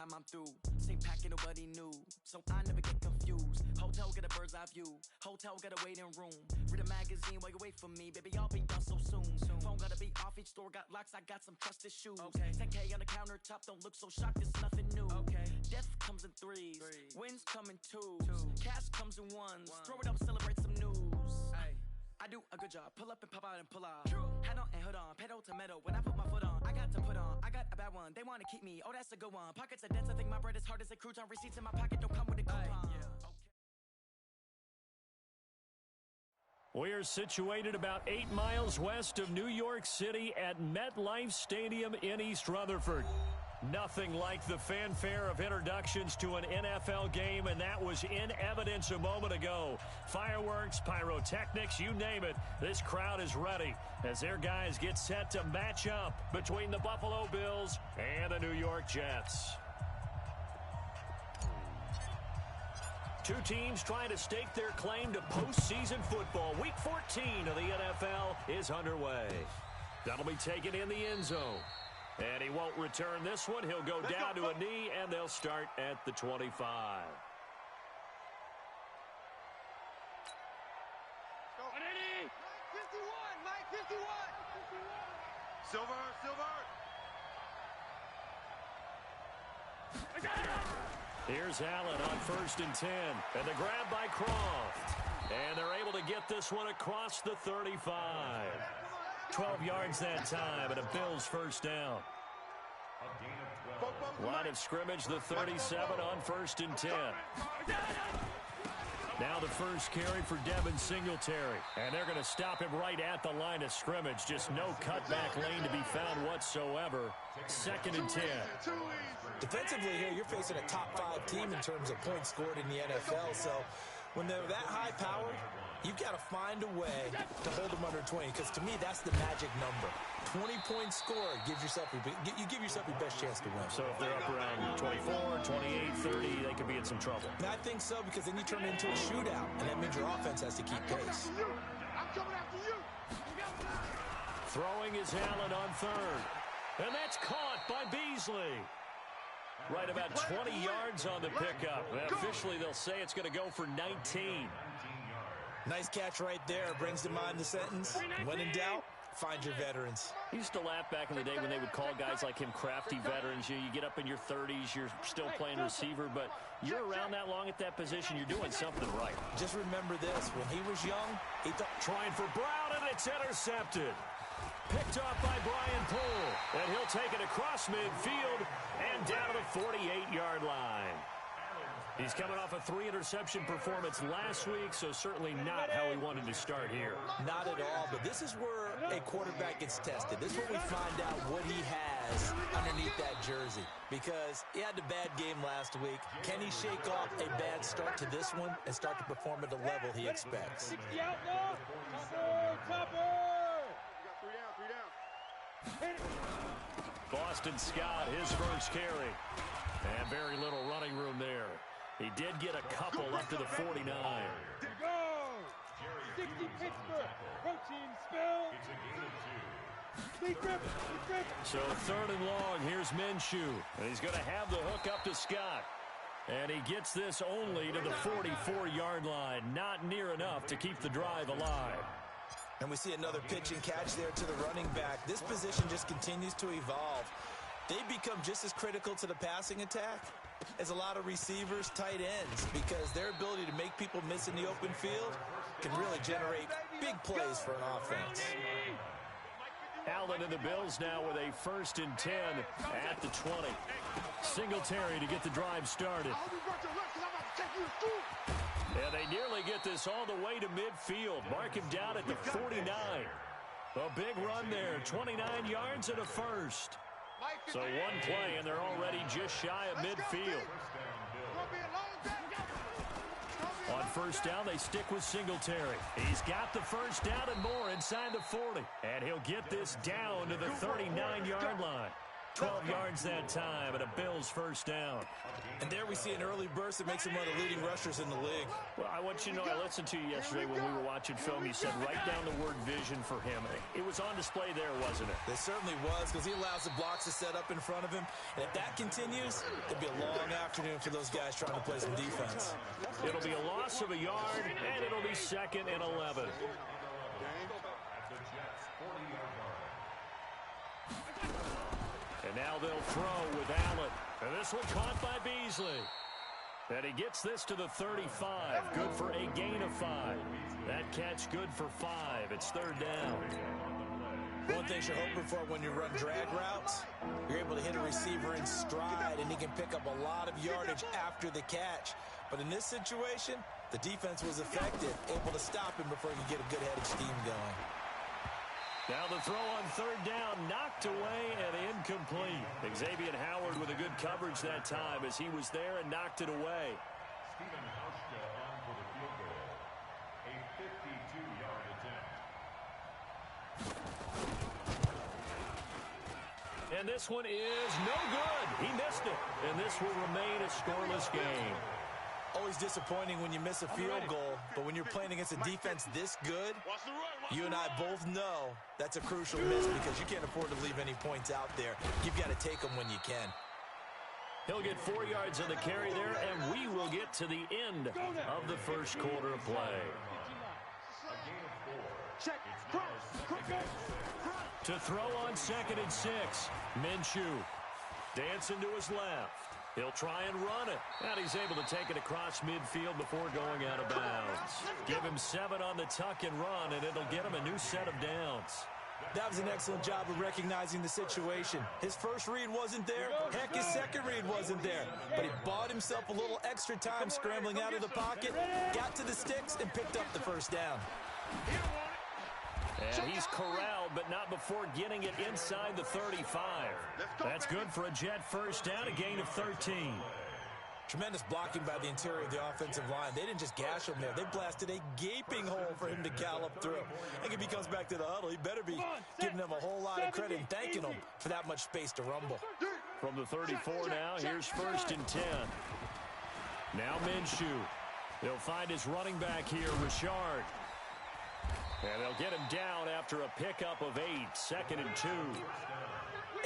time I'm through. Same packing, nobody knew, so I never get confused. Hotel got a bird's eye view, hotel got a waiting room. Read a magazine while you wait for me, baby, I'll be done so soon. Phone gotta be off, each store got locks, I got some trusted shoes. 10K on the countertop, don't look so shocked, it's nothing new. Death comes in threes, wins come in twos, cash comes in ones. Throw it up, celebrate some news. I do a good job, pull up and pop out and pull off. Hat on and hood on, pedal to metal. When I put my foot on, I got to put on. I got a bad one, they wanna keep me, oh that's a good one. Pockets are dense, I think my bread is hard as a crouton. Receipts in my pocket don't come with a coupon. We are situated about 8 miles west of New York City at MetLife Stadium in East Rutherford. Nothing like the fanfare of introductions to an NFL game, and that was in evidence a moment ago. Fireworks, pyrotechnics, you name it. This crowd is ready as their guys get set to match up between the Buffalo Bills and the New York Jets. Two teams trying to stake their claim to postseason football. Week 14 of the NFL is underway. That'll be taken in the end zone. And he won't return this one. He'll go down to a knee, and they'll start at the 25. Mike 51, Mike 51. Silver. Here's Allen on 1st and 10. And the grab by Croft. And they're able to get this one across the 35. 12 yards that time, and a Bills first down. Line of scrimmage, the 37 on 1st and 10. Now the first carry for Devin Singletary. And they're going to stop him right at the line of scrimmage. Just no cutback lane to be found whatsoever. 2nd and 10. Defensively here, you're facing a top 5 team in terms of points scored in the NFL. So when they're that high powered, you've got to find a way to hold them under 20, because to me, that's the magic number. 20-point score gives yourself you give yourself your best chance to win. So if they're up around 24, 28, 30, they could be in some trouble. And I think so, because then you turn it into a shootout, and that means your offense has to keep pace. I'm coming after you. Throwing is Allen on 3rd. And that's caught by Beasley. Right about 20 yards on the pickup. Officially, they'll say it's going to go for 19. Nice catch right there. Brings to mind the sentence, when in doubt, find your veterans. I used to laugh back in the day when they would call guys like him crafty veterans. You get up in your 30s, you're still playing receiver, but you're around that long at that position, you're doing something right. Just remember this. When he was young, he thought... Trying for Brown, and it's intercepted. Picked off by Brian Poole, and he'll take it across midfield and down to the 48-yard line. He's coming off a 3-interception performance last week, so certainly not how he wanted to start here. Not at all, but this is where a quarterback gets tested. This is where we find out what he has underneath that jersey, because he had a bad game last week. Can he shake off a bad start to this one and start to perform at the level he expects? 60 out now. Topper. You got 3 down. Boston Scott, his first carry. And very little running room there. He did get a couple up to the 49. Go! 60 Pittsburgh. Protein spill. It's a gain of 2. Big grip. So 3rd and long, here's Minshew. And he's going to have the hook up to Scott. And he gets this only to the 44-yard line. Not near enough to keep the drive alive. And we see another pitch and catch there to the running back. This position just continues to evolve. They become just as critical to the passing attack as a lot of receivers, tight ends, because their ability to make people miss in the open field can really generate big plays for an offense. Allen and the Bills now with a 1st and 10 at the 20. Singletary to get the drive started. And they nearly get this all the way to midfield. Mark him down at the 49. A big run there, 29 yards and a first. So one play, and they're already just shy of midfield. On 1st down, they stick with Singletary. He's got the 1st down and more inside the 40. And he'll get this down to the 39-yard line. 12 yards that time, and a Bills first down. And there we see an early burst that makes him one of the leading rushers in the league. Well, I want you to know, I listened to you yesterday when we were watching film. You said write down the word vision for him. It was on display there, wasn't it? It certainly was, because he allows the blocks to set up in front of him. And if that continues, it'll be a long afternoon for those guys trying to play some defense. It'll be a loss of a yard, and it'll be 2nd and 11. And now they'll throw with Allen. And this one caught by Beasley. And he gets this to the 35. Good for a gain of 5. That catch good for 5. It's 3rd down. One thing you're hoping for when you run drag routes, you're able to hit a receiver in stride, and he can pick up a lot of yardage after the catch. But in this situation, the defense was effective, able to stop him before he could get a good headed steam going. Now the throw on 3rd down, knocked away and incomplete. Xavier Howard with a good coverage that time as he was there and knocked it away. Stephen Hauschka on for the field goal. A 52-yard attempt. And this one is no good. He missed it. And this will remain a scoreless game. Always disappointing when you miss a field goal, but when you're playing against a defense this good, you and I both know that's a crucial miss because you can't afford to leave any points out there. You've got to take them when you can. He'll get 4 yards on the carry there, and we will get to the end of the first quarter of play. To throw on 2nd and 6, Minshew dancing to his left. He'll try and run it. And he's able to take it across midfield before going out of bounds. Give him 7 on the tuck and run, and it'll get him a new set of downs. That was an excellent job of recognizing the situation. His first read wasn't there. Heck, his second read wasn't there. But he bought himself a little extra time scrambling out of the pocket, got to the sticks, and picked up the first down. And he's corralled, but not before getting it inside the 35. That's good for a Jet first down, a gain of 13. Tremendous blocking by the interior of the offensive line. They didn't just gash him there. They blasted a gaping hole for him to gallop through. I think if he comes back to the huddle, he better be giving them a whole lot of credit and thanking them for that much space to rumble. From the 34 now, here's 1st and 10. Now Minshew. He'll find his running back here, Richard. And they'll get him down after a pickup of 8, 2nd and 2.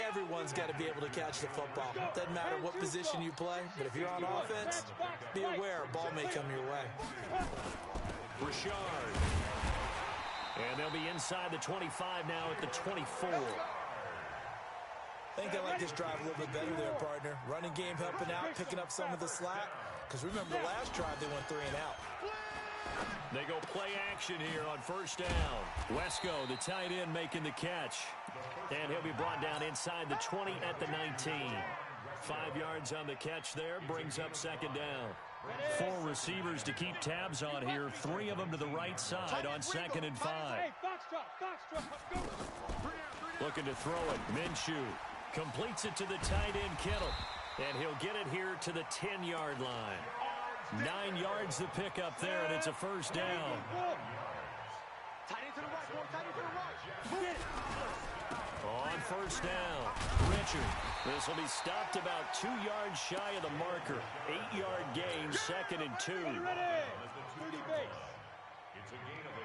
Everyone's got to be able to catch the football. Doesn't matter what position you play, but if you're on offense, be aware a ball may come your way. Richard. And they'll be inside the 25 now at the 24. I think they like this drive a little bit better there, partner. Running game helping out, picking up some of the slack. Because remember, the last drive they went 3 and out. They go play action here on 1st down. Wesco, the tight end, making the catch. And he'll be brought down inside the 20 at the 19. 5 yards on the catch there, brings up 2nd down. 4 receivers to keep tabs on here, 3 of them to the right side on 2nd and 5. Looking to throw it, Minshew completes it to the tight end, Kittle. And he'll get it here to the 10-yard line. 9 yards the pickup there, and it's a 1st down. On 1st down, Richard. This will be stopped about 2 yards shy of the marker. 8-yard gain, 2nd and 2. It's a gain of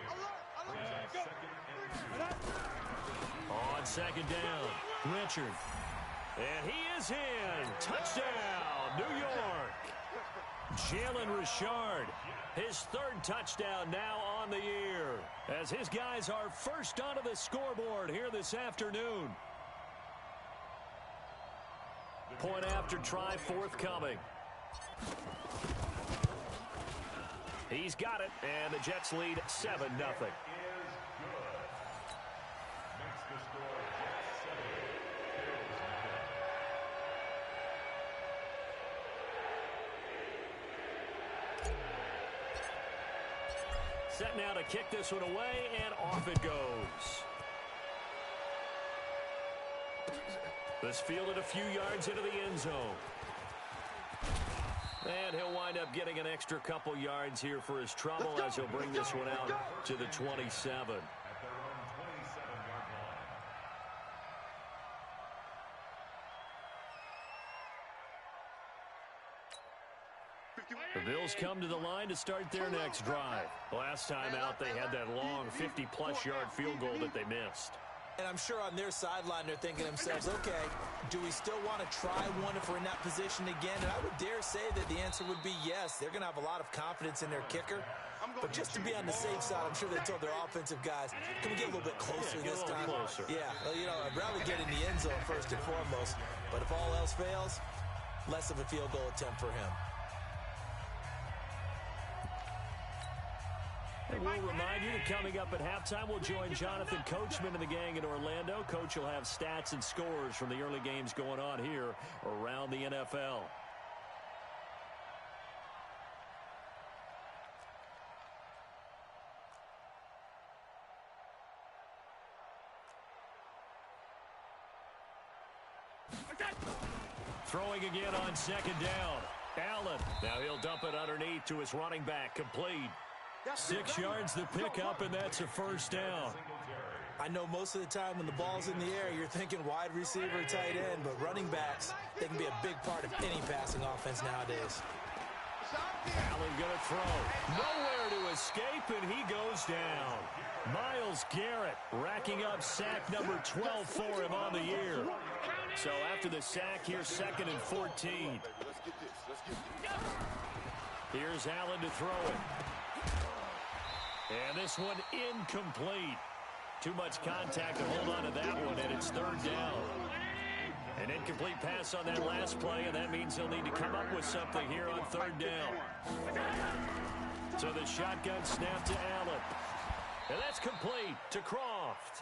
8. On 2nd down, Richard. And he is in. Touchdown, New York. Jalen Richard, his 3rd touchdown now on the year, as his guys are first onto the scoreboard here this afternoon. Point after try forthcoming. He's got it, and the Jets lead 7-0. Set now to kick this one away, and off it goes. This fielded a few yards into the end zone. And he'll wind up getting an extra couple yards here for his trouble as he'll bring this one out to the 27. The Bills come to the line to start their next drive. Last time out, they had that long 50-plus yard field goal that they missed. And I'm sure on their sideline they're thinking to themselves, okay, do we still want to try one if we're in that position again? And I would dare say that the answer would be yes. They're going to have a lot of confidence in their kicker. But just to be on the safe side, I'm sure they told their offensive guys, can we get a little bit closer this time? Closer. Yeah, well, I'd rather get in the end zone first and foremost. But if all else fails, less of a field goal attempt for him. And we'll remind you that coming up at halftime, we'll join Jonathan Coachman and the gang in Orlando. Coach will have stats and scores from the early games going on here around the NFL. Throwing again on second down. Allen. Now he'll dump it underneath to his running back. Complete. 6 yards the pickup, and that's a first down. I know most of the time when the ball's in the air, you're thinking wide receiver, tight end, but running backs, they can be a big part of any passing offense nowadays. Allen going to throw. Nowhere to escape, and he goes down. Myles Garrett racking up sack number 12 for him on the year. So after the sack, here's 2nd and 14. Here's Allen to throw it. And this one incomplete. Too much contact to hold on to that one, and it's 3rd down. An incomplete pass on that last play, and that means he'll need to come up with something here on 3rd down. So the shotgun snap to Allen. And that's complete to Croft.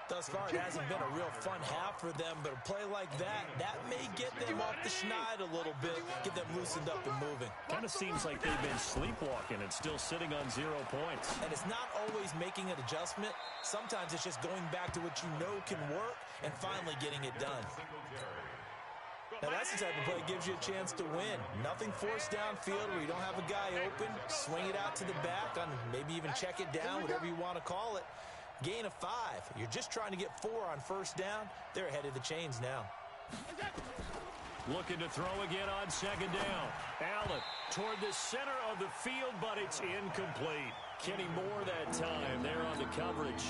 Thus far, it hasn't been a real fun half for them, but a play like that may get them off the schneid a little bit, get them loosened up and moving. Kind of seems like they've been sleepwalking and still sitting on 0 points. And it's not always making an adjustment. Sometimes it's just going back to what you know can work and finally getting it done. Now, that's the type of play that gives you a chance to win. Nothing forced downfield where you don't have a guy open. Swing it out to the back, on maybe even check it down, whatever you want to call it. Gain of 5. You're just trying to get 4 on 1st down. They're ahead of the chains now. Looking to throw again on 2nd down. Allen toward the center of the field, but it's incomplete. Kenny Moore that time there on the coverage.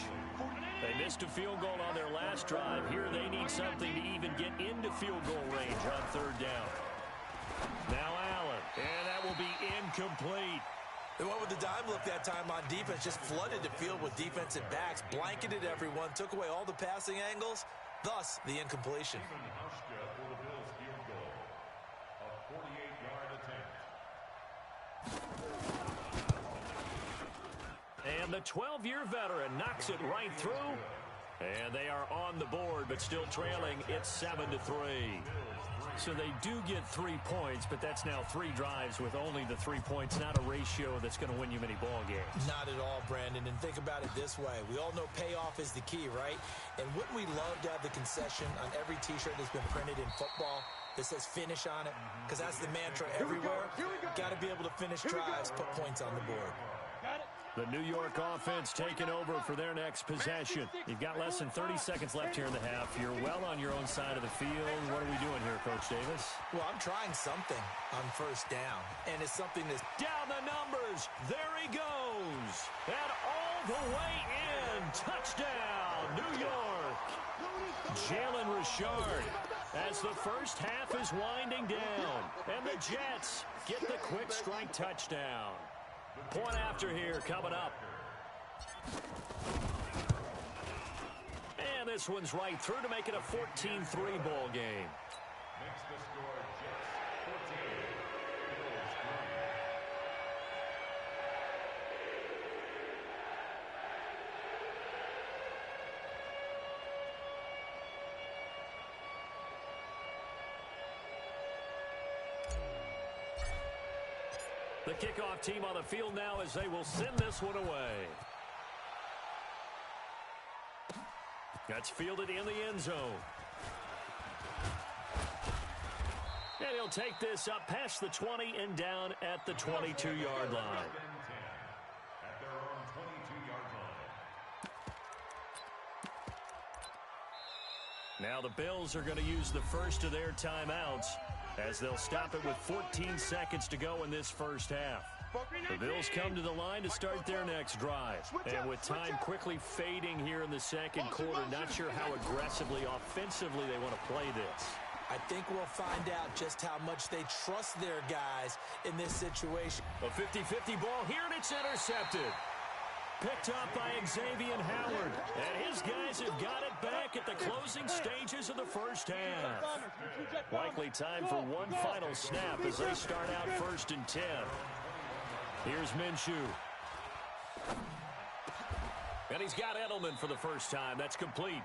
They missed a field goal on their last drive. Here they need something to even get into field goal range on 3rd down. Now Allen, and that will be incomplete. They went with the dime look that time on defense, just flooded the field with defensive backs, blanketed everyone, took away all the passing angles, thus the incompletion. And the 12-year veteran knocks it right through. And they are on the board, but still trailing. It's 7-3. So they do get 3 points, but that's now 3 drives with only the 3 points, not a ratio that's going to win you many ball games. Not at all, Brandon. And think about it this way. We all know payoff is the key, right? And wouldn't we love to have the concession on every T-shirt that's been printed in football that says finish on it? Because that's the mantra everywhere. Got to be able to finish drives, put points on the board. The New York offense taking over for their next possession. You've got less than 30 seconds left here in the half. You're well on your own side of the field. What are we doing here, Coach Davis? Well, I'm trying something on 1st down, and it's something that's... Down the numbers. There he goes. And all the way in. Touchdown, New York. Jalen Richard as the first half is winding down. And the Jets get the quick strike touchdown. Point after here coming up. And this one's right through to make it a 14-3 ball game. Makes the score Jets 14, Bills 3. The kickoff team on the field now as they will send this one away. That's fielded in the end zone. And he'll take this up past the 20 and down at the 22-yard line. At their own 22-yard line. Now the Bills are going to use the first of their timeouts. as they'll stop it with 14 seconds to go in this first half. The Bills come to the line to start their next drive. And with time quickly fading here in the second quarter, not sure how aggressively, offensively they want to play this. I think we'll find out just how much they trust their guys in this situation. A 50-50 ball here, and it's intercepted. Picked up by Xavier Howard. And his guys have got it back at the closing stages of the first half. Likely time for one final snap as they start out 1st and 10. Here's Minshew. And he's got Edelman for the first time. That's complete.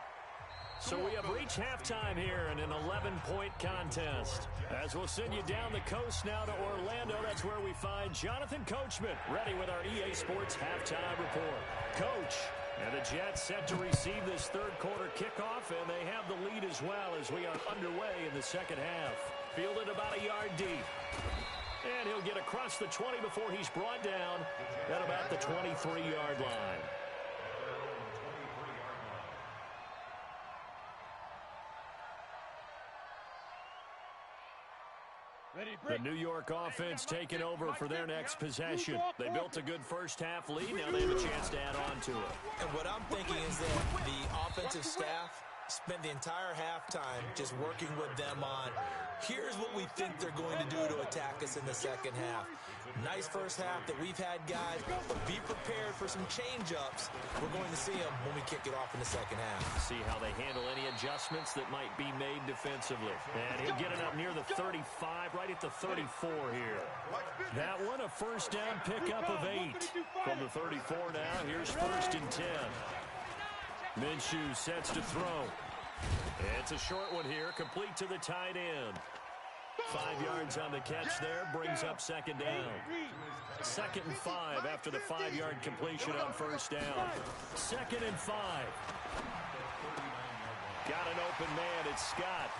So we have reached halftime here in an 11-point contest. As we'll send you down the coast now to Orlando, that's where we find Jonathan Coachman ready with our EA Sports halftime report. Coach, and the Jets set to receive this third quarter kickoff, and they have the lead as well as we are underway in the second half. Fielded about a yard deep. And he'll get across the 20 before he's brought down at about the 23-yard line. The New York offense taking over for their next possession. They built a good first half lead. Now they have a chance to add on to it. And what I'm thinking is that the offensive staff spent the entire halftime just working with them on, here's what we think they're going to do to attack us in the second half. Nice first half that we've had, guys, but be prepared for some change-ups. We're going to see them when we kick it off in the second half. See how they handle any adjustments that might be made defensively. And he'll get it up near the 35, right at the 34 here. That one, a first down pickup of 8. From the 34 now, here's 1st and 10. Minshew sets to throw. It's a short one here, complete to the tight end. 5 yards on the catch there, brings up second down. 2nd and 5 after the 5-yard completion on first down. 2nd and 5. Got an open man, it's Scott.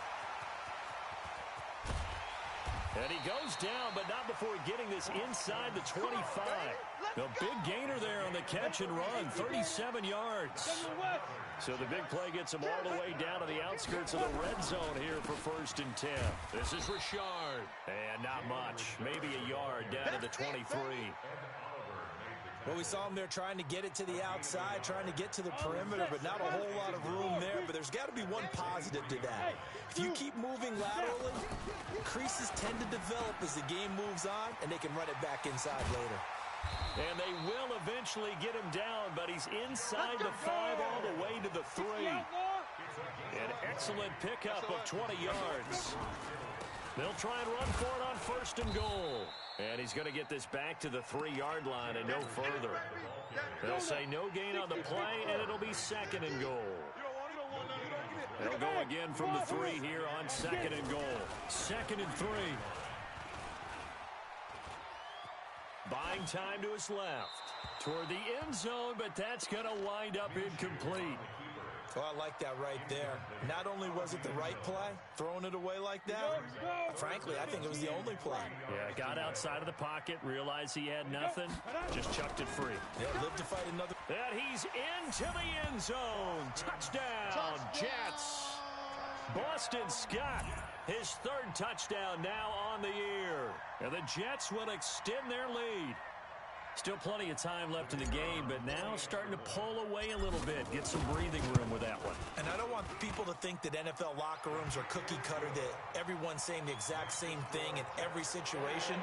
And he goes down, but not before getting this inside the 25. The big gainer there on the catch and run, 37 yards. So the big play gets him all the way down to the outskirts of the red zone here for 1st and 10. This is Richard. And not much, maybe a yard down to the 23. Well, we saw him there trying to get it to the outside, trying to get to the perimeter, but not a whole lot of room there. But there's got to be one positive to that. If you keep moving laterally, creases tend to develop as the game moves on, and they can run it back inside later. And they will eventually get him down, but he's inside the 5 all the way to the 3. An excellent pickup of 20 yards. They'll try and run for it on 1st and goal. And he's going to get this back to the 3-yard line and no further. They'll say no gain on the play, and it'll be 2nd and goal. They'll go again from the 3 here on 2nd and goal. 2nd and 3. Buying time to his left. Toward the end zone, but that's going to wind up incomplete. Well, I like that right there. Not only was it the right play, throwing it away like that, frankly, I think it was the only play. Yeah, got outside of the pocket, realized he had nothing, just chucked it free. Yeah, lived to fight another. And he's into the end zone. Touchdown, Jets. Boston Scott, his 3rd touchdown now on the year. And the Jets will extend their lead. Still plenty of time left in the game, but now starting to pull away a little bit, get some breathing room with that one. And I don't want people to think that NFL locker rooms are cookie cutter, that everyone's saying the exact same thing in every situation.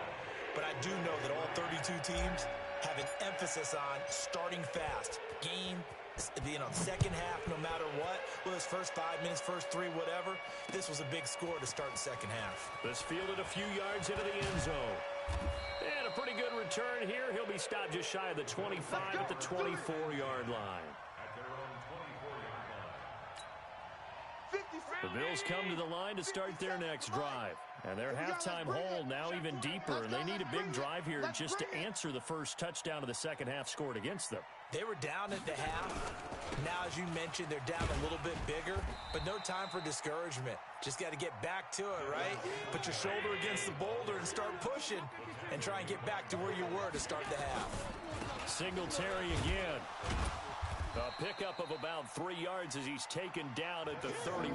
But I do know that all 32 teams have an emphasis on starting fast. Game, second half, no matter what. Well, his first 5 minutes, first 3, whatever. This was a big score to start the second half. This fielded a few yards into the end zone. And a pretty good return here. He'll be stopped just shy of the 25 at the 24-yard line. The Bills come to the line to start their next drive. And their halftime hole now even deeper. And they need a big drive here just to answer the first touchdown of the second half scored against them. They were down at the half. Now, as you mentioned, they're down a little bit bigger, but no time for discouragement. Just got to get back to it, right? Put your shoulder against the boulder and start pushing and try and get back to where you were to start the half. Singletary again. A pickup of about 3 yards as he's taken down at the 31.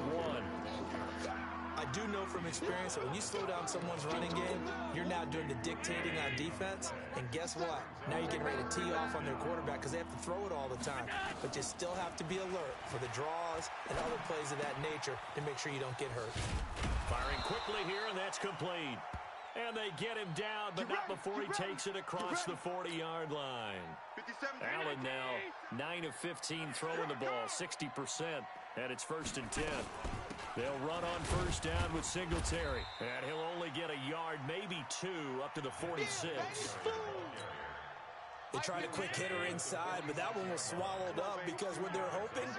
I do know from experience that when you slow down someone's running game, you're now doing the dictating on defense. And guess what? Now you're getting ready to tee off on their quarterback because they have to throw it all the time. But you still have to be alert for the draws and other plays of that nature to make sure you don't get hurt. Firing quickly here, and that's complete. And they get him down, but not before he takes it across the 40-yard line. Allen now 9 of 15 throwing the ball, 60%, and it's 1st and 10. They'll run on first down with Singletary, and he'll only get a yard, maybe 2, up to the 46. They tried a quick hitter inside, but that one was swallowed up because what they're hoping,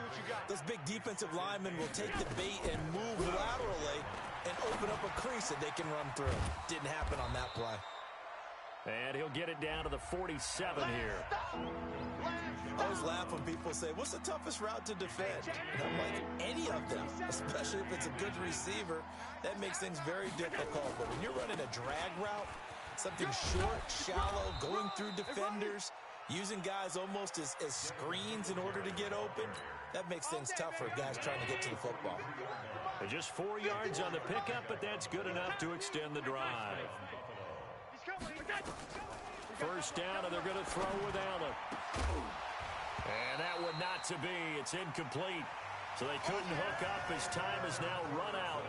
those big defensive linemen will take the bait and move laterally and open up a crease that they can run through. Didn't happen on that play. And he'll get it down to the 47 here. I always laugh when people say, what's the toughest route to defend? And I'm like, any of them, especially if it's a good receiver. That makes things very difficult. But when you're running a drag route, something short, shallow, going through defenders, using guys almost as screens in order to get open, that makes things tough for guys trying to get to the football. And just 4 yards on the pickup, but that's good enough to extend the drive. First down, and they're going to throw with Allen. And that one not to be. It's incomplete. So they couldn't hook up as time has now run out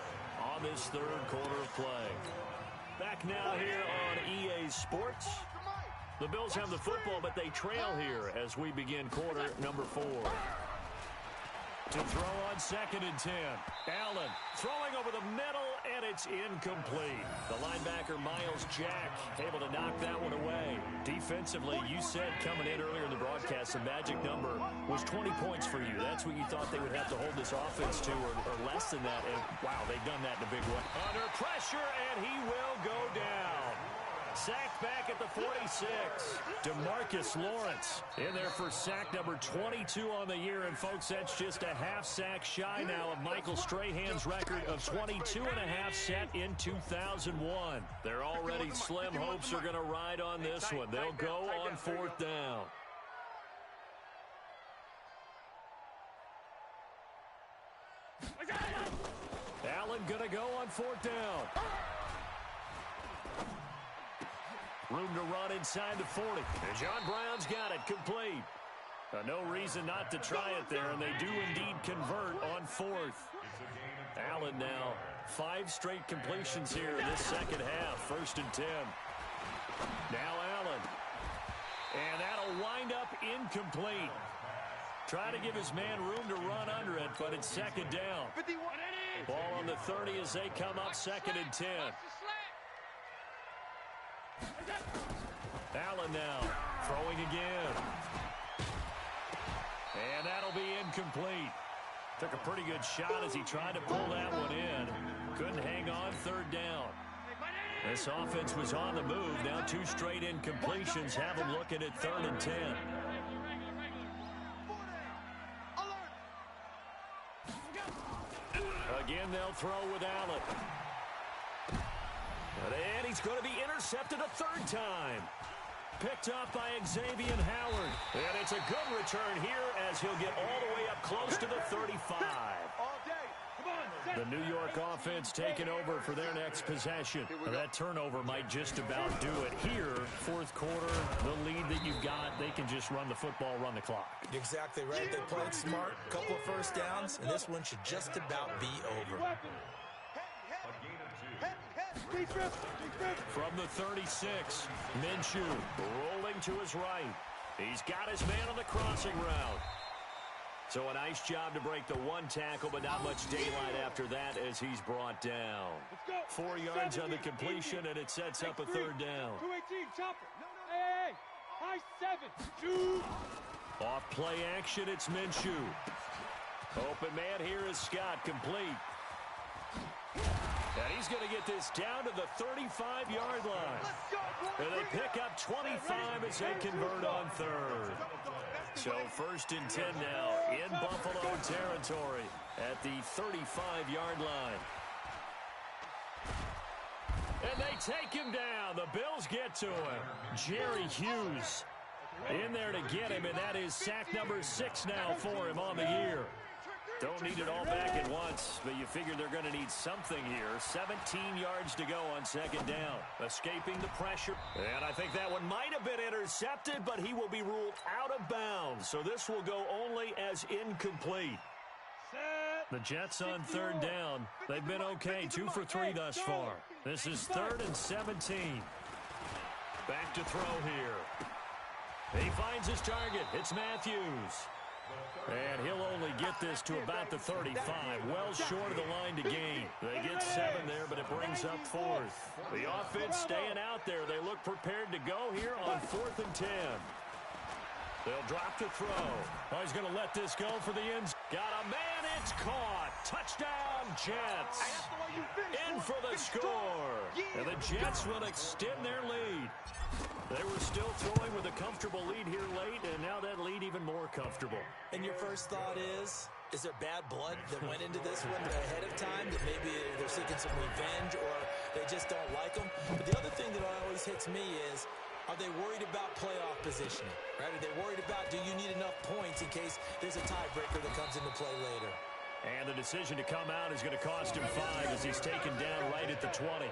on this third quarter of play. Back now here on EA Sports. The Bills have the football, but they trail here as we begin quarter number 4. To throw on 2nd and 10. Allen throwing over the middle, and it's incomplete. The linebacker, Miles Jack, able to knock that one away. Defensively, you said coming in earlier in the broadcast, the magic number was 20 points for you. That's what you thought they would have to hold this offense to, or less than that. And, wow, they've done that in a big way. Under pressure, and he will go down. Sacked back at the 46. DeMarcus Lawrence in there for sack number 22 on the year. And, folks, that's just a half sack shy now of Michael Strahan's record of 22 and a half set in 2001. Their already slim hopes are going to ride on this one. They'll go on 4th down. Allen going to go on 4th down. Room to run inside the 40. And John Brown's got it complete. No reason not to try it there, and they do indeed convert on 4th. Allen now 5 straight completions here in this second half. 1st and 10. Now Allen. And that'll wind up incomplete. Try to give his man room to run under it, but it's 2nd down. Ball on the 30 as they come up 2nd and 10. Allen now throwing again. And that'll be incomplete. Took a pretty good shot as he tried to pull that one in. Couldn't hang on 3rd down. This offense was on the move. Now 2 straight incompletions have them looking at 3rd and 10. Again, they'll throw with Allen. And he's going to be intercepted a 3rd time. Picked up by Xavier Howard. And it's a good return here as he'll get all the way up close to the 35. The New York offense taking over for their next possession. That turnover might just about do it here. 4th quarter, the lead that you've got, they can just run the football, run the clock. Exactly right. They played smart, couple of first downs, and this one should just about be over. From the 36, Minshew rolling to his right. He's got his man on the crossing route. So a nice job to break the 1 tackle, but not much daylight after that as he's brought down. 4 yards on the completion, and it sets up a 3rd down. 218, chopper. Hey, high 7. Shoot. Off play action, it's Minshew. Open man here is Scott, complete. And he's going to get this down to the 35-yard line. And they pick up 25 as they convert on 3rd. So 1st and 10 now in Buffalo territory at the 35-yard line. And they take him down. The Bills get to him. Jerry Hughes in there to get him, and that is sack number 6 now for him on the year. Don't need it all back at once, but you figure they're going to need something here. 17 yards to go on second down. Escaping the pressure. And I think that one might have been intercepted, but he will be ruled out of bounds. So this will go only as incomplete. The Jets on third down. They've been okay, 2 for 3 thus far. This is 3rd and 17. Back to throw here. He finds his target. It's Matthews. And he'll only get this to about the 35, well short of the line to gain. They get 7 there, but it brings up 4th. The offense staying out there. They look prepared to go here on 4th and 10. They'll drop to throw. Oh, he's going to let this go for the ends. Got a man, it's caught. Touchdown, Jets. In for the score. And the Jets will extend their lead. They were still throwing with a comfortable lead here late, and now that lead even more comfortable. And your first thought is there bad blood that went into this one ahead of time, that maybe they're seeking some revenge or they just don't like them? But the other thing that always hits me is, are they worried about playoff positioning? Right? Are they worried about, do you need enough points in case there's a tiebreaker that comes into play later? And the decision to come out is going to cost him 5 as he's taken down right at the 20.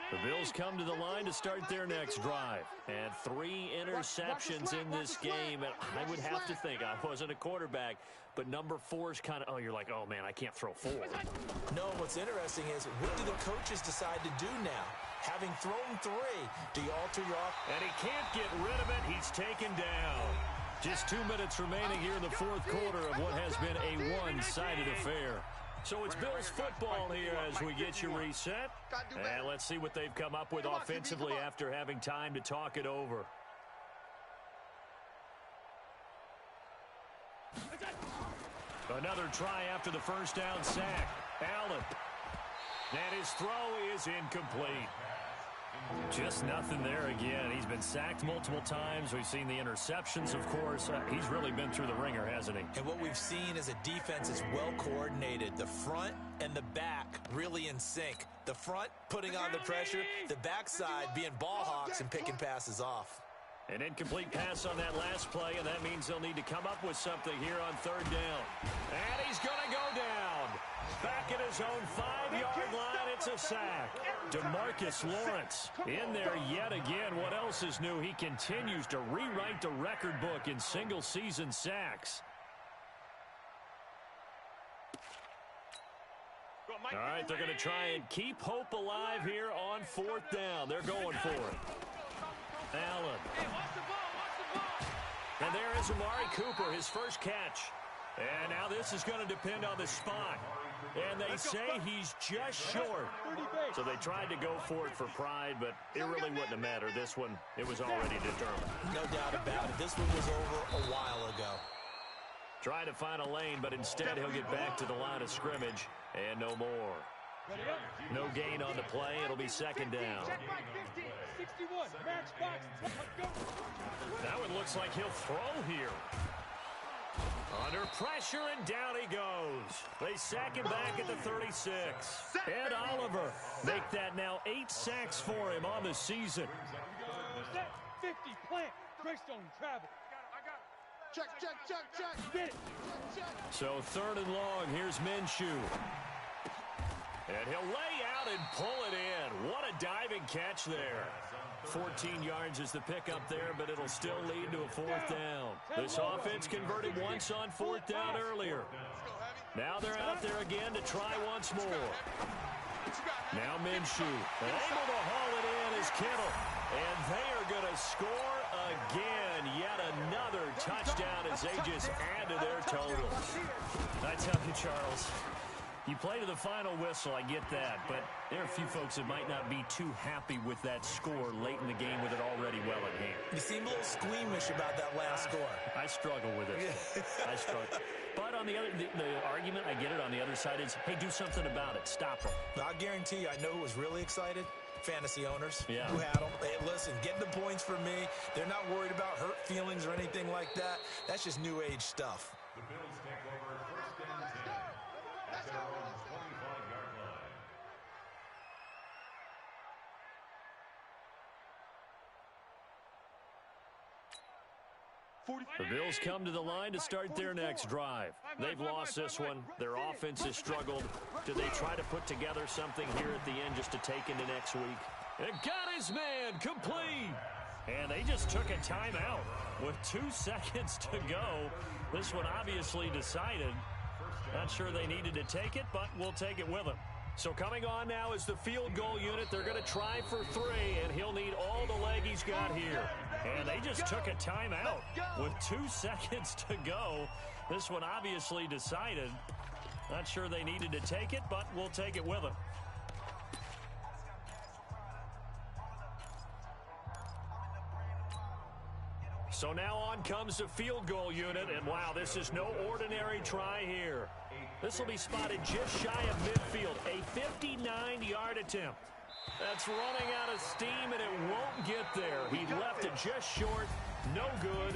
The Bills come to the line to start their next drive. And 3 interceptions in this game. And I would have to think, I wasn't a quarterback, but number 4 is kind of, you're like, oh, man, I can't throw 4. No, what's interesting is, what do the coaches decide to do now? Having thrown 3, do you alter your offense? And he can't get rid of it. He's taken down. Just 2 minutes remaining here in the 4th quarter of what has been a one-sided affair. So it's Bills football here as we get you reset. And let's see what they've come up with offensively after having time to talk it over. Another try after the first down sack. Allen. And his throw is incomplete. Just nothing there again. He's been sacked multiple times. We've seen the interceptions, of course. He's really been through the ringer, hasn't he? And what we've seen is a defense that's well coordinated. The front and the back really in sync. The front putting on the pressure, the backside being ball hawks and picking passes off. An incomplete pass on that last play, and that means they'll need to come up with something here on third down. And he's going to go down. Back at his own 5-yard line, it's a sack. DeMarcus Lawrence in there yet again. What else is new? He continues to rewrite the record book in single-season sacks. All right, they're going to try and keep hope alive here on 4th down. They're going for it. Allen. And there is Amari Cooper, his first catch. And now this is going to depend on the spot. And they say he's just short. So they tried to go for it for pride, but it really wouldn't have mattered. This one, it was already determined. No doubt about it. This one was over a while ago. Trying to find a lane, but instead he'll get back to the line of scrimmage. And no more. No gain on the play. It'll be second down. Now it looks like he'll throw here. Under pressure, and down he goes. They sack him back at the 36. Ed Oliver make that now 8 sacks for him on the season. 50 plant. Greystone travel. Check. So 3rd and long. Here's Minshew. And he'll lay out and pull it in. What a diving catch there. 14 yards is the pickup there, but it'll still lead to a 4th down. This offense converted once on 4th down earlier. Now they're out there again to try once more. Now Minshew, able to haul it in is Kittle. And they are going to score again. Yet another touchdown as they just add to their totals. I tell you, Charles, you play to the final whistle, I get that, but there are a few folks that might not be too happy with that score late in the game with it already well at hand. You seem a little squeamish about that last score. I struggle with it. I struggle. But on the other, the argument, I get it, on the other side is, hey, do something about it. Stop them. I guarantee you, I know who was really excited. Fantasy owners who had them. Hey, listen, get the points for me. They're not worried about hurt feelings or anything like that. That's just new age stuff. The Bills take over 1st and 10 at their own 25-yard line. The Bills come to the line to start their next drive. They've lost this one. Their offense has struggled. Do they try to put together something here at the end just to take into next week? And got his man complete. And they just took a timeout with 2 seconds to go. This one obviously decided. Not sure they needed to take it, but we'll take it with them. So coming on now is the field goal unit. They're going to try for 3, and he'll need all the leg he's got here. And they just took a timeout with 2 seconds to go. This one obviously decided. Not sure they needed to take it, but we'll take it with them. So now on comes the field goal unit, and wow, this is no ordinary try here. This will be spotted just shy of midfield, a 59-yard attempt. That's running out of steam, and it won't get there. He left it just short, no good.